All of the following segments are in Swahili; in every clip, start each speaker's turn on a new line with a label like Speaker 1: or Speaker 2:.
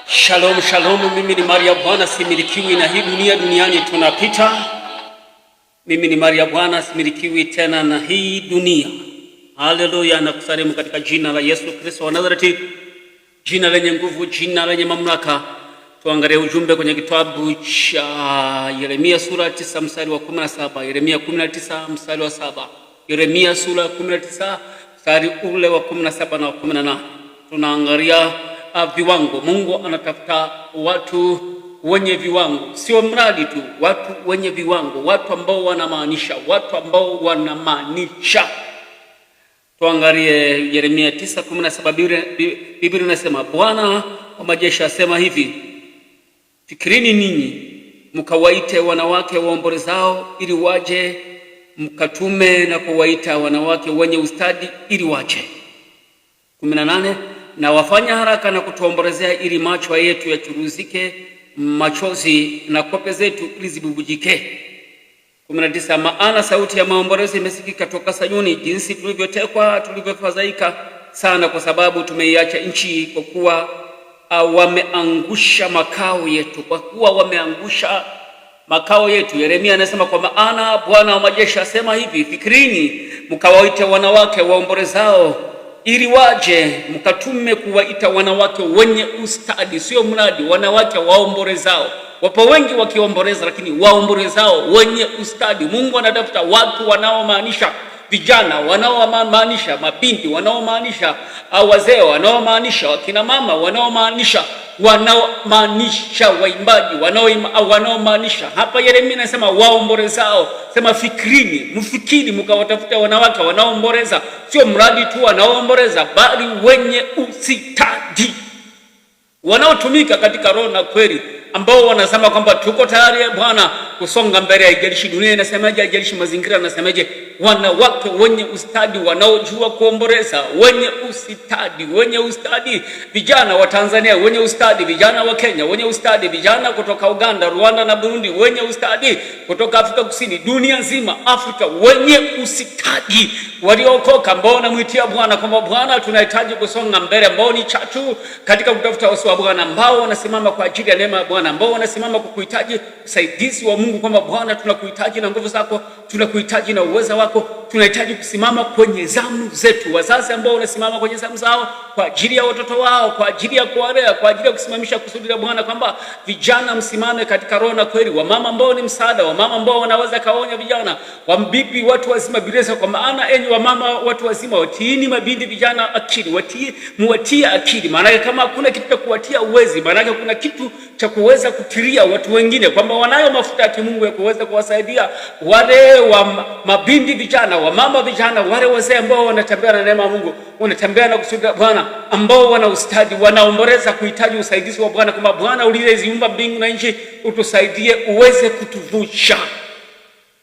Speaker 1: Shalom, shalom, mimi ni Maria Bwana, similikiwi na hii dunia, duniani tunapita. Mimi ni Maria Bwana, similikiwi tena na hii dunia. Haleluya, na kusalimu katika jina la Yesu Kristo wa Nazareti, jina lenye nguvu, jina lenye mamlaka. Tuangalie ujumbe kwenye kitabu cha Yeremia sura 9 mstari wa 17, Yeremia 19 mstari wa 7, Yeremia sura 19 mstari ule wa 17 na 18. Tunaangalia viwango. Mungu anatafuta watu wenye viwango, sio mradi tu, watu wenye viwango, watu ambao wanamaanisha, watu ambao wanamaanisha. Tuangalie Yeremia 9:17. Biblia inasema, Bwana wa majeshi asema hivi, fikirini ninyi mkawaite wanawake waombolezao ili waje, mkatume na kuwaita wanawake wenye ustadi ili waje. 18, na wafanya haraka na kutuombolezea ili macho yetu yachuruzike machozi na kope zetu ili zibubujike. 19, maana sauti ya maombolezo imesikika toka Sayuni, jinsi tulivyotekwa, tulivyofadhaika sana, kwa sababu tumeiacha nchi, kwa kuwa wameangusha makao yetu, kwa kuwa wameangusha makao yetu. Yeremia anasema, kwa maana Bwana wa majeshi asema hivi, fikirini mkawaite wanawake waombolezao ili waje, mkatume kuwaita wanawake wenye ustadi, sio mradi, wanawake waombolezao. Wapo wengi wakiomboleza, lakini waombolezao wenye ustadi. Mungu anatafuta watu wanaomaanisha, vijana wanaomaanisha, mabinti wanaomaanisha, wazee wanaomaanisha, wakina mama wanaomaanisha, waimbaji wanaomaanisha. Hapa Yeremia anasema waombolezao, sema fikirini, mfikiri mkawatafuta wanawake wanaomboleza, sio mradi tu wanaomboleza, bali wenye ustadi, wanaotumika katika roho na kweli, ambao wanasema kwamba tuko tayari Bwana kusonga mbele, haijalishi dunia inasemaje, haijalishi mazingira yanasemaje. Wanawake wenye ustadi, wanaojua kuomboleza, wenye ustadi, vijana wa Tanzania wenye ustadi, vijana wa Kenya wenye ustadi, vijana kutoka Uganda, Rwanda na Burundi wenye ustadi, kutoka Afrika Kusini, dunia nzima, Afrika wenye ustadi, waliokoka, ambao wanamwitia Bwana kwamba Bwana tunahitaji kusonga mbele, ambao ni chatu katika kutafuta uso wa Bwana, ambao wanasimama kwa ajili ya neema ya Bwana, ambao wanasimama kwa kuhitaji usaidizi wa Mungu, kwamba Bwana tunakuhitaji na nguvu zako, tunakuhitaji na uweza wako, tunahitaji kusimama kwenye zamu zetu. Wazazi ambao wanasimama kwenye zamu zao kwa ajili ya watoto wao, kwa ajili ya kuwalea, kwa ajili ya kusimamisha kusudi la Bwana, kwamba vijana msimame katika roho na kweli. Wamama ambao ni msaada, wamama ambao wanaweza kaonya vijana, wambibi, watu wazima. Biblia kwa maana enyi wamama watu wazima, watiini mabinti vijana akili, muwatie akili. Maana kama hakuna kitu cha kuwatia uwezi, maana kuna kitu cha kuweza kutiria watu wengine, kwamba wanayo mafuta ya kimungu ya kuweza kuwasaidia wale wa mabinti vijana, wamama vijana, wale wazee ambao wanatembea na neema ya Mungu, wanatembea na kusudi la Bwana, ambao wana ustadi, wanaomboleza kuhitaji usaidizi wa Bwana, kwamba Bwana uliyeziumba mbingu na nchi, utusaidie uweze kutuvusha.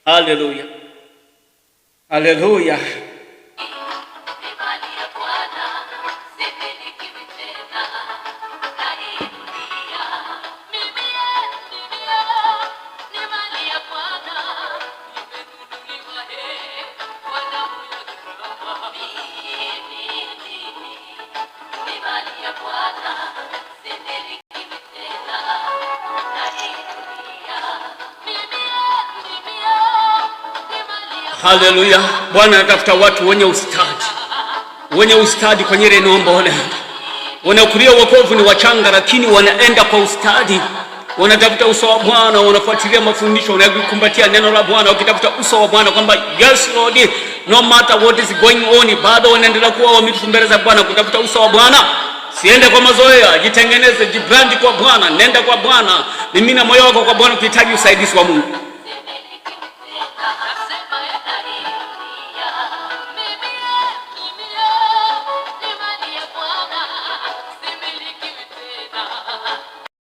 Speaker 1: Haleluya, haleluya. Haleluya. Bwana anatafuta watu wenye ustadi kwenye ile nombo. Wanaokulia wokovu ni wachanga, lakini wanaenda kwa ustadi, wanatafuta uso wa Bwana, wanafuatilia mafundisho, wanakumbatia neno la Bwana, wakitafuta uso wa Bwana, kwamba yes Lord, no matter what is going on, bado wanaendelea kuwa waaminifu mbele za Bwana, kutafuta uso wa Bwana. Siende kwa mazoea, jitengeneze, jibrandi kwa Bwana, nenda kwa Bwana, mimina moyo wako kwa Bwana ukihitaji usaidizi wa Mungu.